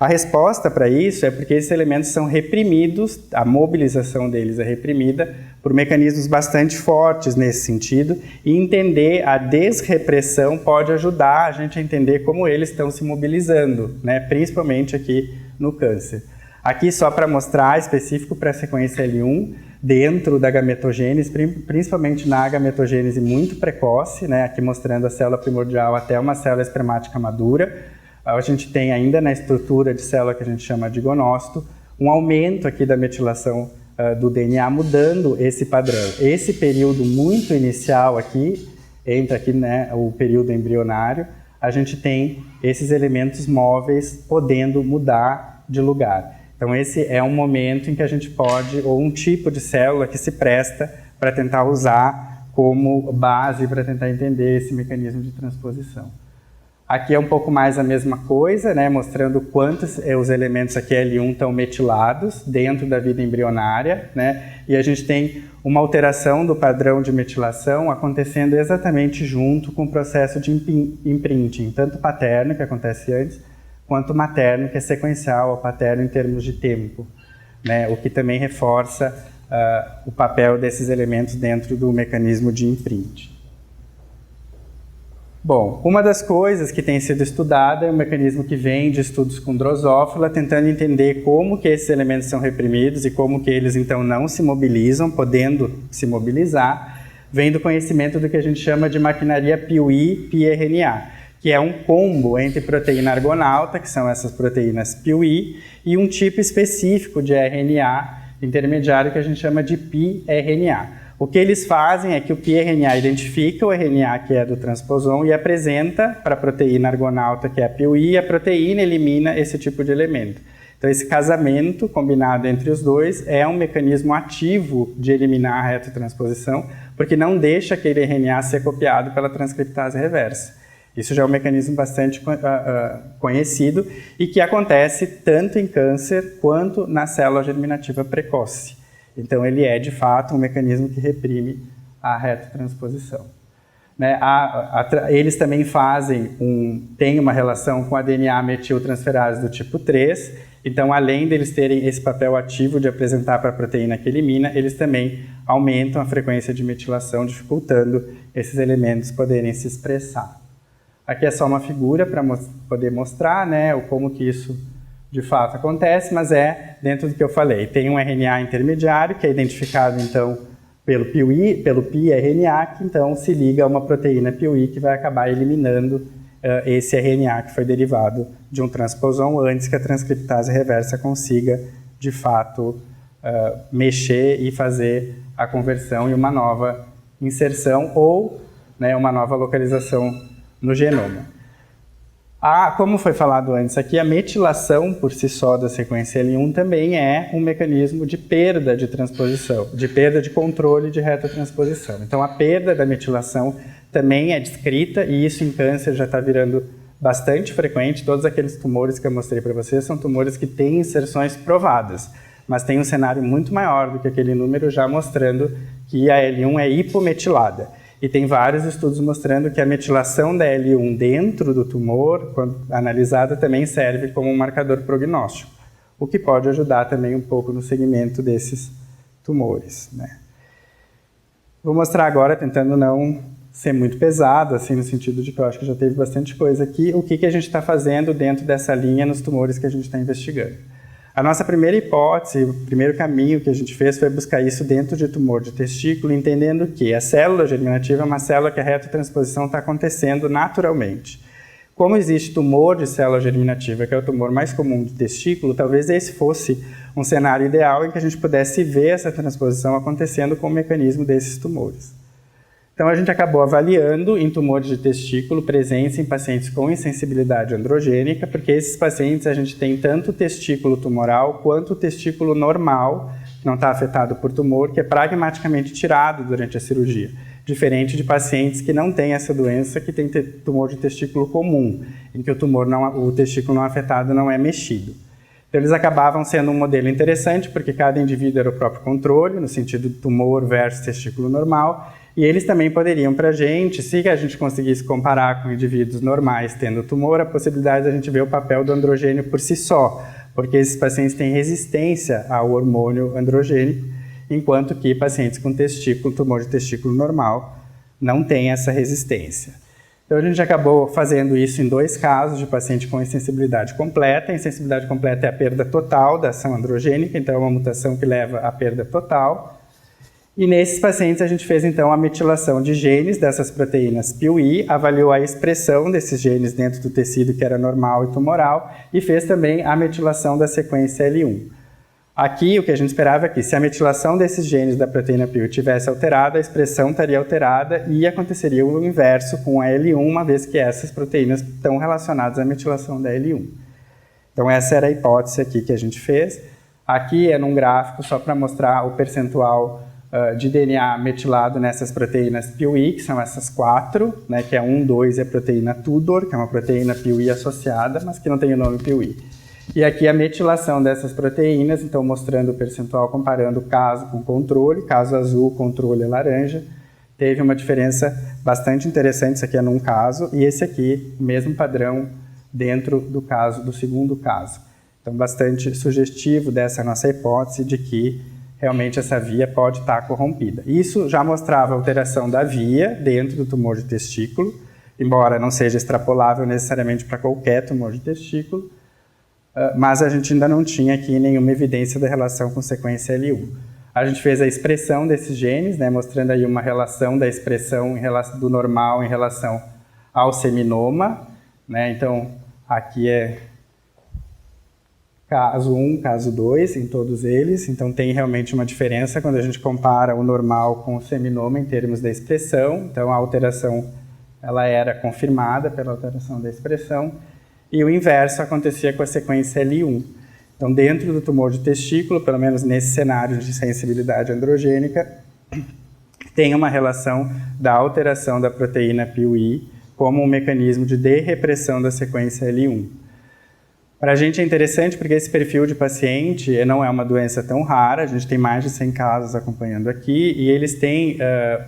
A resposta para isso é porque esses elementos são reprimidos, a mobilização deles é reprimida por mecanismos bastante fortes nesse sentido, e entender a desrepressão pode ajudar a gente a entender como eles estão se mobilizando, né? Principalmente aqui no câncer. Aqui só para mostrar específico para a sequência L1, dentro da gametogênese, principalmente na gametogênese muito precoce, né? Aqui mostrando a célula primordial até uma célula espermática madura. A gente tem ainda na estrutura de célula que a gente chama de gonócito, um aumento aqui da metilação do DNA, mudando esse padrão. Esse período muito inicial aqui, entre aqui, né, o período embrionário, a gente tem esses elementos móveis podendo mudar de lugar. Então esse é um momento em que a gente pode, ou um tipo de célula que se presta para tentar usar como base para tentar entender esse mecanismo de transposição. Aqui é um pouco mais a mesma coisa, né, mostrando quantos os elementos aqui L1 estão metilados dentro da vida embrionária, né, e a gente tem uma alteração do padrão de metilação acontecendo exatamente junto com o processo de imprinting, tanto paterno, que acontece antes, quanto materno, que é sequencial ao paterno em termos de tempo, né, o que também reforça o papel desses elementos dentro do mecanismo de imprinting. Bom, uma das coisas que tem sido estudada é um mecanismo que vem de estudos com Drosophila, tentando entender como que esses elementos são reprimidos e como que eles então não se mobilizam, podendo se mobilizar, vem do conhecimento do que a gente chama de maquinaria PIWI-pRNA, que é um combo entre proteína argonauta, que são essas proteínas PIWI, e um tipo específico de RNA intermediário que a gente chama de pRNA. O que eles fazem é que o pRNA identifica o RNA que é do transposon e apresenta para a proteína argonauta, que é a PIWI, e a proteína elimina esse tipo de elemento. Então esse casamento combinado entre os dois é um mecanismo ativo de eliminar a retotransposição, porque não deixa aquele RNA ser copiado pela transcriptase reversa. Isso já é um mecanismo bastante conhecido e que acontece tanto em câncer quanto na célula germinativa precoce. Então, ele é, de fato, um mecanismo que reprime a retotransposição. Né? Eles também têm uma relação com a DNA metiltransferase do tipo 3, então, além deles terem esse papel ativo de apresentar para a proteína que elimina, eles também aumentam a frequência de metilação, dificultando esses elementos poderem se expressar. Aqui é só uma figura para poder mostrar, né, como que isso de fato acontece, mas é dentro do que eu falei. Tem um RNA intermediário, que é identificado, então, pelo pRNA, que então se liga a uma proteína PIWI que vai acabar eliminando esse RNA que foi derivado de um transposon antes que a transcriptase reversa consiga, de fato, mexer e fazer a conversão e uma nova inserção ou, né, uma nova localização no genoma. Como foi falado antes aqui, a metilação por si só da sequência L1 também é um mecanismo de perda de transposição, de perda de controle de retotransposição. Então, a perda da metilação também é descrita, e isso em câncer já está virando bastante frequente. Todos aqueles tumores que eu mostrei para vocês são tumores que têm inserções provadas, mas tem um cenário muito maior do que aquele número, já mostrando que a L1 é hipometilada. E tem vários estudos mostrando que a metilação da L1 dentro do tumor, quando analisada, também serve como um marcador prognóstico, o que pode ajudar também um pouco no segmento desses tumores, né? Vou mostrar agora, tentando não ser muito pesado, assim, no sentido de que eu acho que já teve bastante coisa aqui, o que a gente está fazendo dentro dessa linha nos tumores que a gente está investigando. A nossa primeira hipótese, o primeiro caminho que a gente fez foi buscar isso dentro de tumor de testículo, entendendo que a célula germinativa é uma célula que a retotransposição está acontecendo naturalmente. Como existe tumor de célula germinativa, que é o tumor mais comum de testículo, talvez esse fosse um cenário ideal em que a gente pudesse ver essa transposição acontecendo com o mecanismo desses tumores. Então, a gente acabou avaliando em tumores de testículo presença em pacientes com insensibilidade androgênica, porque esses pacientes a gente tem tanto o testículo tumoral quanto o testículo normal, que não está afetado por tumor, que é pragmaticamente tirado durante a cirurgia, diferente de pacientes que não têm essa doença, que tem tumor de testículo comum, em que o testículo não afetado não é mexido. Então, eles acabavam sendo um modelo interessante, porque cada indivíduo era o próprio controle, no sentido de tumor versus testículo normal, e eles também poderiam para a gente, se a gente conseguisse comparar com indivíduos normais tendo tumor, a possibilidade de a gente ver o papel do androgênio por si só, porque esses pacientes têm resistência ao hormônio androgênico, enquanto que pacientes com tumor de testículo normal não têm essa resistência. Então, a gente acabou fazendo isso em 2 casos de paciente com insensibilidade completa. A insensibilidade completa é a perda total da ação androgênica, então é uma mutação que leva à perda total. E nesses pacientes a gente fez então a metilação de genes dessas proteínas PIWI, avaliou a expressão desses genes dentro do tecido que era normal e tumoral e fez também a metilação da sequência L1. Aqui o que a gente esperava é que se a metilação desses genes da proteína PIWI tivesse alterada, a expressão estaria alterada e aconteceria o inverso com a L1, uma vez que essas proteínas estão relacionadas à metilação da L1. Então essa era a hipótese aqui que a gente fez. Aqui é num gráfico só para mostrar o percentual de DNA metilado nessas proteínas PIWI, que são essas 4, né, que é 1, 2 e a proteína Tudor, que é uma proteína PIWI associada, mas que não tem o nome PIWI. E aqui a metilação dessas proteínas, então mostrando o percentual, comparando o caso com controle, caso azul, controle laranja, teve uma diferença bastante interessante, isso aqui é num caso, e esse aqui, mesmo padrão dentro do caso, do segundo caso. Então bastante sugestivo dessa nossa hipótese de que realmente essa via pode estar corrompida. Isso já mostrava a alteração da via dentro do tumor de testículo, embora não seja extrapolável necessariamente para qualquer tumor de testículo, mas a gente ainda não tinha aqui nenhuma evidência da relação com sequência L1. A gente fez a expressão desses genes, né, mostrando aí uma relação da expressão do normal em relação ao seminoma, né, então aqui é caso 1, caso 2, em todos eles, então tem realmente uma diferença quando a gente compara o normal com o seminoma em termos da expressão, então a alteração ela era confirmada pela alteração da expressão, e o inverso acontecia com a sequência L1. Então dentro do tumor de testículo, pelo menos nesse cenário de sensibilidade androgênica, tem uma relação da alteração da proteína PIWI como um mecanismo de derrepressão da sequência L1. Para a gente é interessante porque esse perfil de paciente não é uma doença tão rara, a gente tem mais de 100 casos acompanhando aqui, e eles têm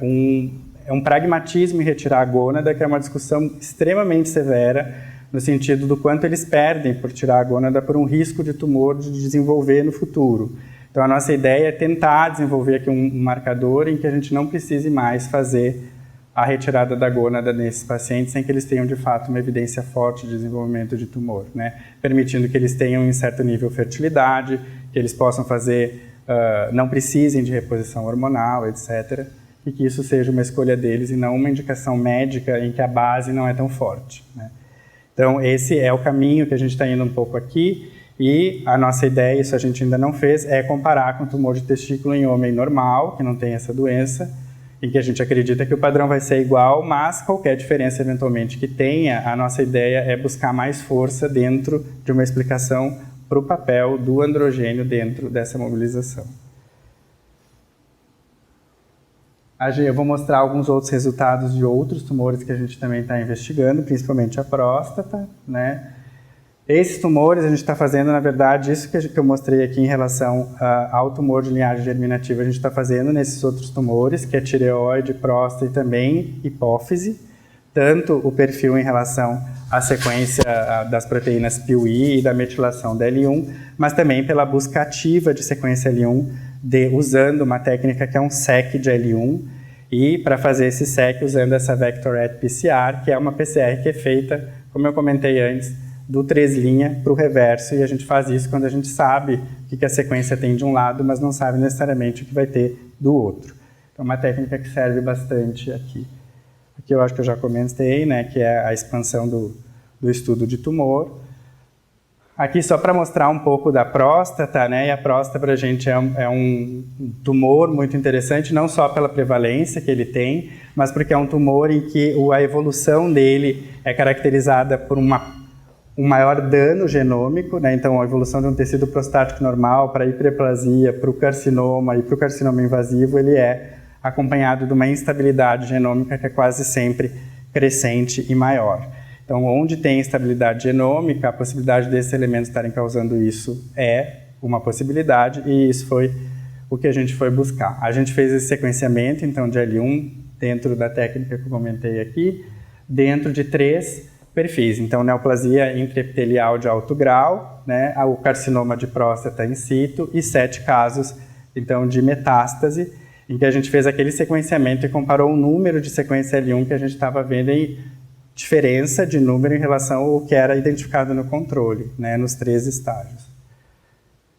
um pragmatismo em retirar a gônada, que é uma discussão extremamente severa, no sentido do quanto eles perdem por tirar a gônada por um risco de tumor de desenvolver no futuro. Então a nossa ideia é tentar desenvolver aqui um marcador em que a gente não precise mais fazer a retirada da gônada nesses pacientes sem que eles tenham, de fato, uma evidência forte de desenvolvimento de tumor, né? Permitindo que eles tenham, em certo nível, fertilidade, que eles possam fazer, não precisem de reposição hormonal, etc., e que isso seja uma escolha deles e não uma indicação médica em que a base não é tão forte, né? Então, esse é o caminho que a gente está indo um pouco aqui, e a nossa ideia, isso a gente ainda não fez, é comparar com tumor de testículo em homem normal, que não tem essa doença, em que a gente acredita que o padrão vai ser igual, mas qualquer diferença eventualmente que tenha, a nossa ideia é buscar mais força dentro de uma explicação para o papel do androgênio dentro dessa mobilização. Eu vou mostrar alguns outros resultados de outros tumores que a gente também está investigando, principalmente a próstata, né? Esses tumores a gente está fazendo, na verdade, isso que eu mostrei aqui em relação ao tumor de linhagem germinativa, a gente está fazendo nesses outros tumores, que é tireoide, próstata e também hipófise, tanto o perfil em relação à sequência das proteínas PIWI e da metilação da L1, mas também pela busca ativa de sequência L1, usando uma técnica que é um SEC de L1, e para fazer esse SEC usando essa Vector-Ret PCR, que é uma PCR que é feita, como eu comentei antes, do 3' para o reverso, e a gente faz isso quando a gente sabe o que a sequência tem de um lado, mas não sabe necessariamente o que vai ter do outro. Então, uma técnica que serve bastante aqui. Aqui eu acho que eu já comentei, né, que é a expansão do estudo de tumor. Aqui só para mostrar um pouco da próstata, né, e a próstata para a gente é um tumor muito interessante, não só pela prevalência que ele tem, mas porque é um tumor em que a evolução dele é caracterizada por um maior dano genômico, né? Então a evolução de um tecido prostático normal para a hiperplasia, para o carcinoma e para o carcinoma invasivo, ele é acompanhado de uma instabilidade genômica que é quase sempre crescente e maior. Então, onde tem instabilidade genômica, a possibilidade desses elementos estarem causando isso é uma possibilidade, e isso foi o que a gente foi buscar. A gente fez esse sequenciamento, então, de L1, dentro da técnica que eu comentei aqui, dentro de 3 perfis. Então, neoplasia intraepitelial de alto grau, né, o carcinoma de próstata in situ e 7 casos, então, de metástase, em que a gente fez aquele sequenciamento e comparou o número de sequência L1 que a gente estava vendo em diferença de número em relação ao que era identificado no controle, né, nos 3 estágios.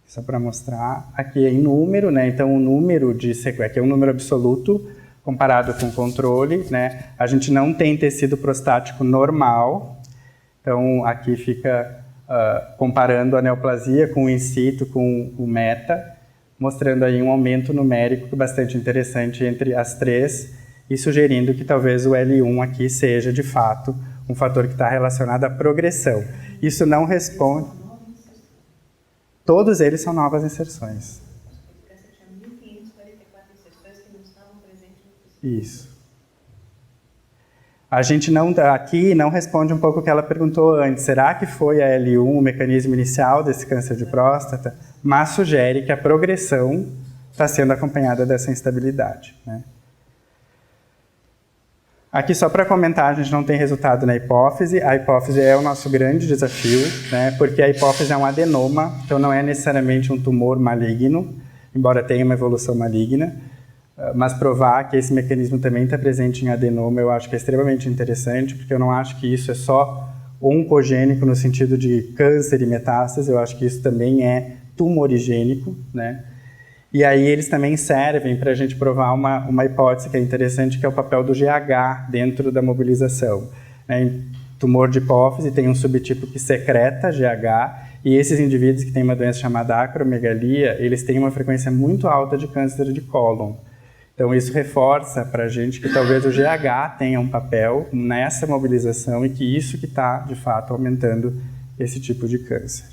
Só para mostrar, aqui em número, né, então o número de sequência, aqui é um número absoluto, comparado com o controle, né? A gente não tem tecido prostático normal, então aqui fica comparando a neoplasia com o in situ, com o meta, mostrando aí um aumento numérico bastante interessante entre as 3 e sugerindo que talvez o L1 aqui seja, de fato, um fator que está relacionado à progressão. Isso não responde... Todos eles são novas inserções. Isso. A gente aqui não responde um pouco o que ela perguntou antes. Será que foi a L1 o mecanismo inicial desse câncer de próstata? Mas sugere que a progressão está sendo acompanhada dessa instabilidade, né? Aqui só para comentar, a gente não tem resultado na hipófise. A hipófise é o nosso grande desafio, né? Porque a hipófise é um adenoma, então não é necessariamente um tumor maligno, embora tenha uma evolução maligna. Mas provar que esse mecanismo também está presente em adenoma, eu acho que é extremamente interessante, porque eu não acho que isso é só oncogênico no sentido de câncer e metástase, eu acho que isso também é tumorigênico, né? E aí eles também servem para a gente provar uma hipótese que é interessante, que é o papel do GH dentro da mobilização, né? Em tumor de hipófise tem um subtipo que secreta GH, e esses indivíduos que têm uma doença chamada acromegalia, eles têm uma frequência muito alta de câncer de cólon. Então, isso reforça para a gente que talvez o GH tenha um papel nessa mobilização e que isso que está, de fato, aumentando esse tipo de câncer.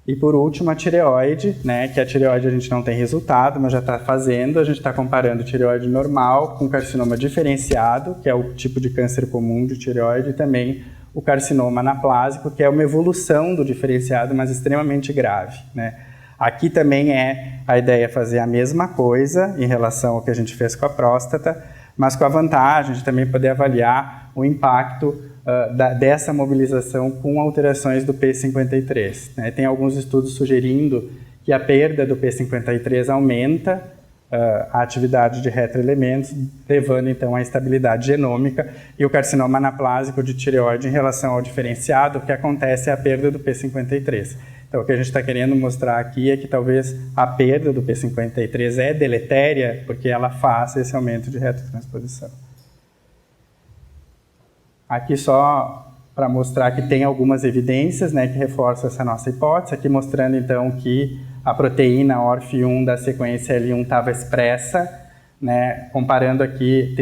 E, por último, a tireoide, né, que a tireoide a gente não tem resultado, mas já está fazendo. A gente está comparando tireoide normal com carcinoma diferenciado, que é o tipo de câncer comum de tireoide, e também o carcinoma anaplásico, que é uma evolução do diferenciado, mas extremamente grave, né? Aqui também é a ideia fazer a mesma coisa em relação ao que a gente fez com a próstata, mas com a vantagem de também poder avaliar o impacto dessa mobilização com alterações do P53, né? Tem alguns estudos sugerindo que a perda do P53 aumenta a atividade de retroelementos, levando então à instabilidade genômica, e o carcinoma anaplásico de tireoide em relação ao diferenciado, o que acontece é a perda do P53. Então, o que a gente está querendo mostrar aqui é que talvez a perda do P53 é deletéria, porque ela faz esse aumento de retrotransposição. Aqui só para mostrar que tem algumas evidências, né, que reforçam essa nossa hipótese, aqui mostrando então que a proteína ORF1 da sequência L1 estava expressa né, comparando aqui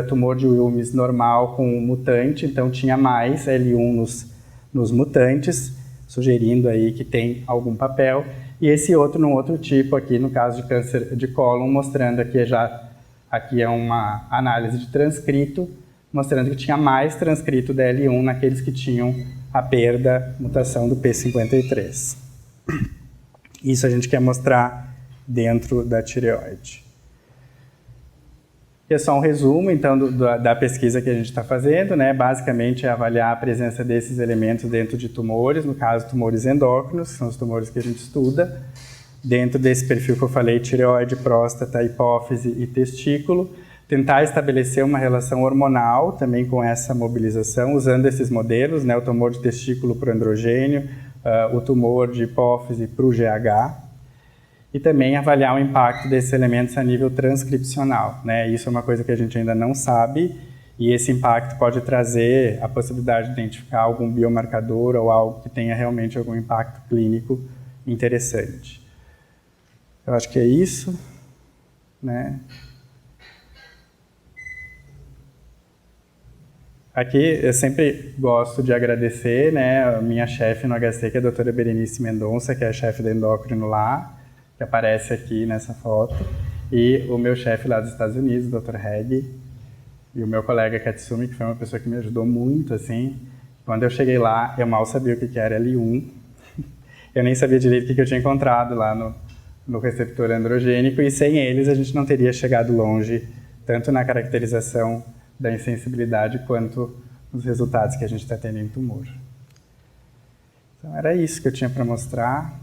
tumor de Wilms normal com mutante, então tinha mais L1 nos mutantes, sugerindo aí que tem algum papel, e esse outro num outro tipo aqui, no caso de câncer de cólon, mostrando aqui é uma análise de transcrito, mostrando que tinha mais transcrito da L1 naqueles que tinham a perda, mutação do P53. Isso a gente quer mostrar dentro da tireoide. E é só um resumo, então, da pesquisa que a gente está fazendo, né? Basicamente é avaliar a presença desses elementos dentro de tumores, no caso, tumores endócrinos, que são os tumores que a gente estuda. Dentro desse perfil que eu falei, tireoide, próstata, hipófise e testículo, tentar estabelecer uma relação hormonal também com essa mobilização, usando esses modelos, né? O tumor de testículo para o androgênio, o tumor de hipófise para o GH, e também avaliar o impacto desses elementos a nível transcripcional, né? Isso é uma coisa que a gente ainda não sabe, e esse impacto pode trazer a possibilidade de identificar algum biomarcador ou algo que tenha realmente algum impacto clínico interessante. Eu acho que é isso, né? Aqui eu sempre gosto de agradecer, né, a minha chefe no HC, que é a doutora Berenice Mendonça, que é a chefe da endócrino lá, que aparece aqui nessa foto, e o meu chefe lá dos Estados Unidos, o Dr. Hegg, e o meu colega Katsumi, que foi uma pessoa que me ajudou muito, assim. Quando eu cheguei lá, eu mal sabia o que era L1, eu nem sabia direito o que eu tinha encontrado lá no receptor androgênico, e sem eles a gente não teria chegado longe, tanto na caracterização da insensibilidade quanto nos resultados que a gente está tendo em tumor. Então era isso que eu tinha para mostrar.